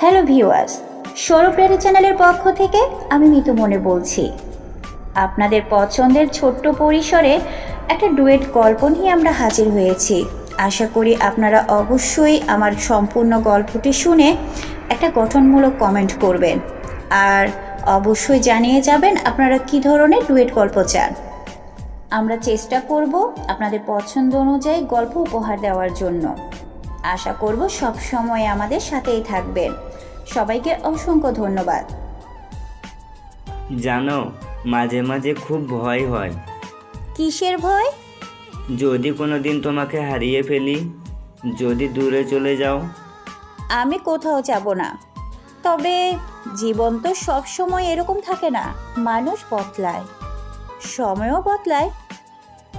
Hello viewers, সৌরপ্রেরী চ্যানেলের পক্ষ থেকে আমি মিতু মনে বলছি। আপনাদের পছন্দের ছোট্ট পরিসরে একটা ডুয়েট গল্প নিয়ে আমরা হাজির হয়েছি। আশা করি আপনারা অবশ্যই আমার সম্পূর্ণ গল্পটি শুনে একটা গঠনমূলক কমেন্ট করবেন, আর অবশ্যই জানিয়ে যাবেন আপনারা কী ধরনের ডুয়েট গল্প চান। আমরা চেষ্টা করব আপনাদের পছন্দ অনুযায়ী গল্প উপহার দেওয়ার জন্য। আশা করব সব সময় আমাদের সাথেই থাকবেন। সবাইকে অসংখ্য ধন্যবাদ। জানো, মাঝে মাঝে খুব ভয় হয়। কিসের ভয়? যদি কোনো দিন তোমাকে হারিয়ে ফেলি, যদি দূরে চলে যাও। আমি কোথাও যাব না, তবে জীবন তো সব সময় এরকম থাকে না। মানুষ বদলায়, সময়ও বদলায়,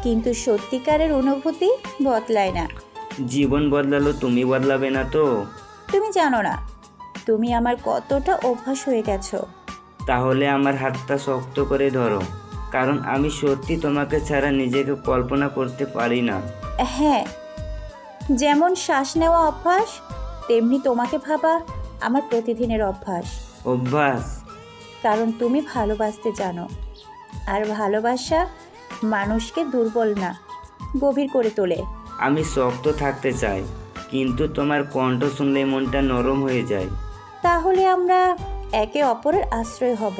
কিন্তু সত্যিকারের অনুভূতি বদলায় না। জীবন বদলালো, তুমি বদলাবে না তো? তুমি জানো না তুমি আমার কতটা অভ্যাস হয়ে গেছো। তাহলে আমার হাতটা শক্ত করে ধরো, কারণ আমি সত্যি তোমাকে ছাড়া নিজেকে কল্পনা করতে পারি না। হ্যাঁ, যেমন শ্বাস নেওয়া অভ্যাস, তেমনি তোমাকে ভাবা আমার প্রতিদিনের অভ্যাস। অভ্যাস? কারণ তুমি ভালোবাসতে জানো, আর ভালোবাসা মানুষকে দুর্বল না, গভীর করে তোলে। আমি শক্ত থাকতে চাই, কিন্তু তোমার কণ্ঠ শুনলে মনটা নরম হয়ে যায়। তাহলে আমরা একে অপরের আশ্রয় হব।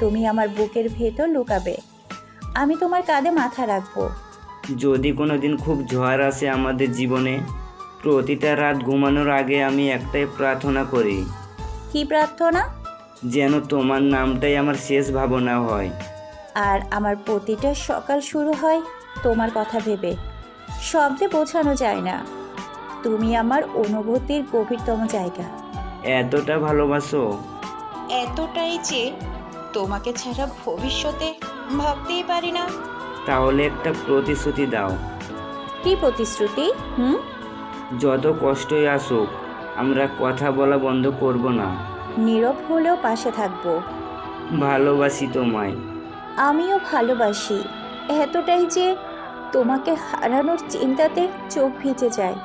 তুমি আমার বুকের ভেতর লুকাবে, আমি তোমার কাঁধে মাথা রাখবো। যদি কোনো দিন খুব ঝড় আসে আমাদের জীবনে, প্রতিটা রাত ঘুমানোর আগে আমি একটাই প্রার্থনা করি। কি প্রার্থনা? যেন তোমার নামটাই আমার শেষ ভাবনা হয়। আর আমার প্রতিটা সকাল শুরু হয় তোমার কথা ভেবে। শব্দে বোঝানো যায় না, তুমি আমার অনুভূতির গভীরতম জায়গা। এতটা ভালোবাসো? এতটাই যে তোমাকে ছাড়া ভবিষ্যতে ভাবতেই পারি না। তাহলে একটা প্রতিশ্রুতি দাও। কি প্রতিশ্রুতি? যত কষ্টই আসুক, আমরা কথা বলা বন্ধ করব না। নীরব হলেও পাশে থাকবো। ভালোবাসি তোমায়। আমিও ভালোবাসি, এতটাই যে তোমাকে হারানোর চিন্তাতে চোখ ভিজে যায়।